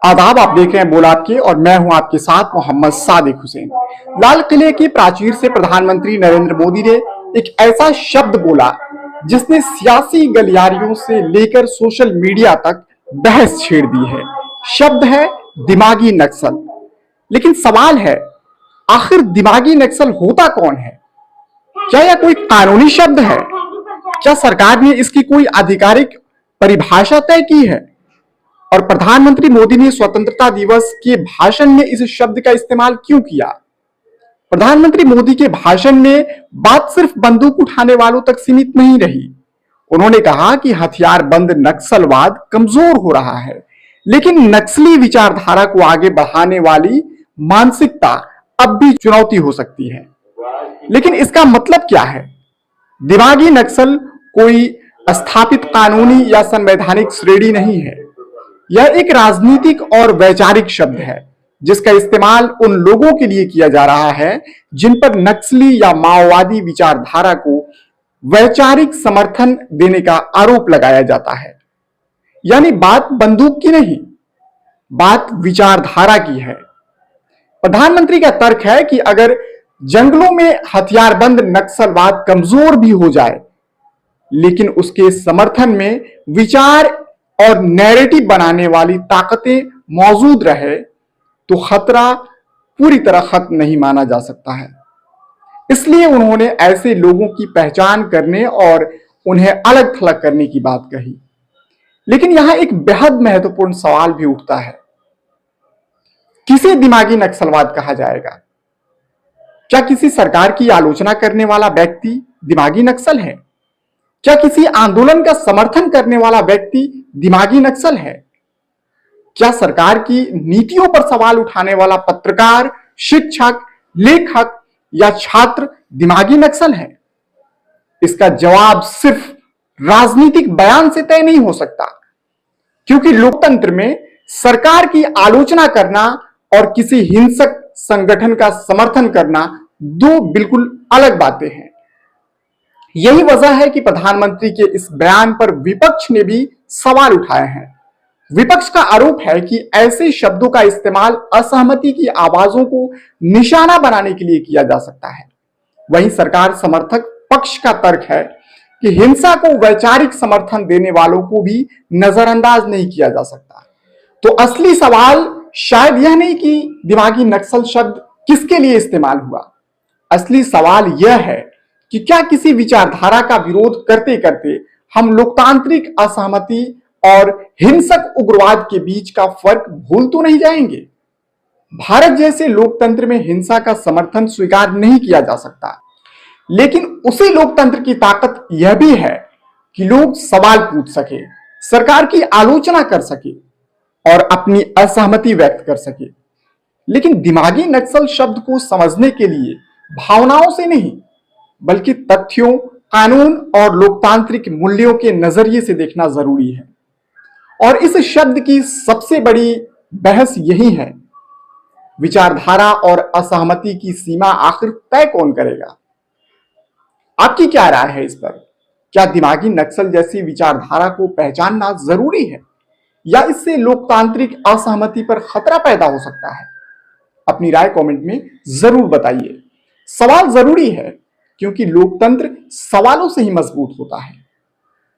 आदाब, आप देख रहे हैं बोल आपके और मैं हूं आपके साथ मोहम्मद सादिक हुसैन। लाल किले की प्राचीर से प्रधानमंत्री नरेंद्र मोदी ने एक ऐसा शब्द बोला जिसने सियासी गलियारियों से लेकर सोशल मीडिया तक बहस छेड़ दी है। शब्द है दिमागी नक्सल। लेकिन सवाल है, आखिर दिमागी नक्सल होता कौन है? क्या यह कोई कानूनी शब्द है? क्या सरकार ने इसकी कोई आधिकारिक परिभाषा तय की है? और प्रधानमंत्री मोदी ने स्वतंत्रता दिवस के भाषण में इस शब्द का इस्तेमाल क्यों किया? प्रधानमंत्री मोदी के भाषण में बात सिर्फ बंदूक उठाने वालों तक सीमित नहीं रही। उन्होंने कहा कि हथियारबंद नक्सलवाद कमजोर हो रहा है, लेकिन नक्सली विचारधारा को आगे बढ़ाने वाली मानसिकता अब भी चुनौती हो सकती है। लेकिन इसका मतलब क्या है? दिमागी नक्सल कोई स्थापित कानूनी या संवैधानिक श्रेणी नहीं है। यह एक राजनीतिक और वैचारिक शब्द है जिसका इस्तेमाल उन लोगों के लिए किया जा रहा है जिन पर नक्सली या माओवादी विचारधारा को वैचारिक समर्थन देने का आरोप लगाया जाता है। यानी बात बंदूक की नहीं, बात विचारधारा की है। प्रधानमंत्री का तर्क है कि अगर जंगलों में हथियारबंद नक्सलवाद कमजोर भी हो जाए, लेकिन उसके समर्थन में विचार और नैरेटिव बनाने वाली ताकतें मौजूद रहे तो खतरा पूरी तरह खत्म नहीं माना जा सकता है। इसलिए उन्होंने ऐसे लोगों की पहचान करने और उन्हें अलग थलग करने की बात कही। लेकिन यहां एक बेहद महत्वपूर्ण सवाल भी उठता है, किसे दिमागी नक्सलवाद कहा जाएगा? क्या किसी सरकार की आलोचना करने वाला व्यक्ति दिमागी नक्सल है? क्या किसी आंदोलन का समर्थन करने वाला व्यक्ति दिमागी नक्सल है? क्या सरकार की नीतियों पर सवाल उठाने वाला पत्रकार, शिक्षक, लेखक या छात्र दिमागी नक्सल है? इसका जवाब सिर्फ राजनीतिक बयान से तय नहीं हो सकता, क्योंकि लोकतंत्र में सरकार की आलोचना करना और किसी हिंसक संगठन का समर्थन करना दो बिल्कुल अलग बातें हैं। यही वजह है कि प्रधानमंत्री के इस बयान पर विपक्ष ने भी सवाल उठाए हैं। विपक्ष का आरोप है कि ऐसे शब्दों का इस्तेमाल असहमति की आवाजों को निशाना बनाने के लिए किया जा सकता है। वहीं सरकार समर्थक पक्ष का तर्क है कि हिंसा को वैचारिक समर्थन देने वालों को भी नजरअंदाज नहीं किया जा सकता। तो असली सवाल शायद यह नहीं कि दिमागी नक्सल शब्द किसके लिए इस्तेमाल हुआ। असली सवाल यह है कि क्या किसी विचारधारा का विरोध करते करते हम लोकतांत्रिक असहमति और हिंसक उग्रवाद के बीच का फर्क भूल तो नहीं जाएंगे? भारत जैसे लोकतंत्र में हिंसा का समर्थन स्वीकार नहीं किया जा सकता, लेकिन उसी लोकतंत्र की ताकत यह भी है कि लोग सवाल पूछ सके, सरकार की आलोचना कर सके और अपनी असहमति व्यक्त कर सके। लेकिन दिमागी नक्सल शब्द को समझने के लिए भावनाओं से नहीं, बल्कि तथ्यों, कानून और लोकतांत्रिक मूल्यों के नजरिए से देखना जरूरी है। और इस शब्द की सबसे बड़ी बहस यही है, विचारधारा और असहमति की सीमा आखिर तय कौन करेगा? आपकी क्या राय है इस पर? क्या दिमागी नक्सल जैसी विचारधारा को पहचानना जरूरी है या इससे लोकतांत्रिक असहमति पर खतरा पैदा हो सकता है? अपनी राय कमेंट में जरूर बताइए। सवाल जरूरी है, क्योंकि लोकतंत्र सवालों से ही मजबूत होता है।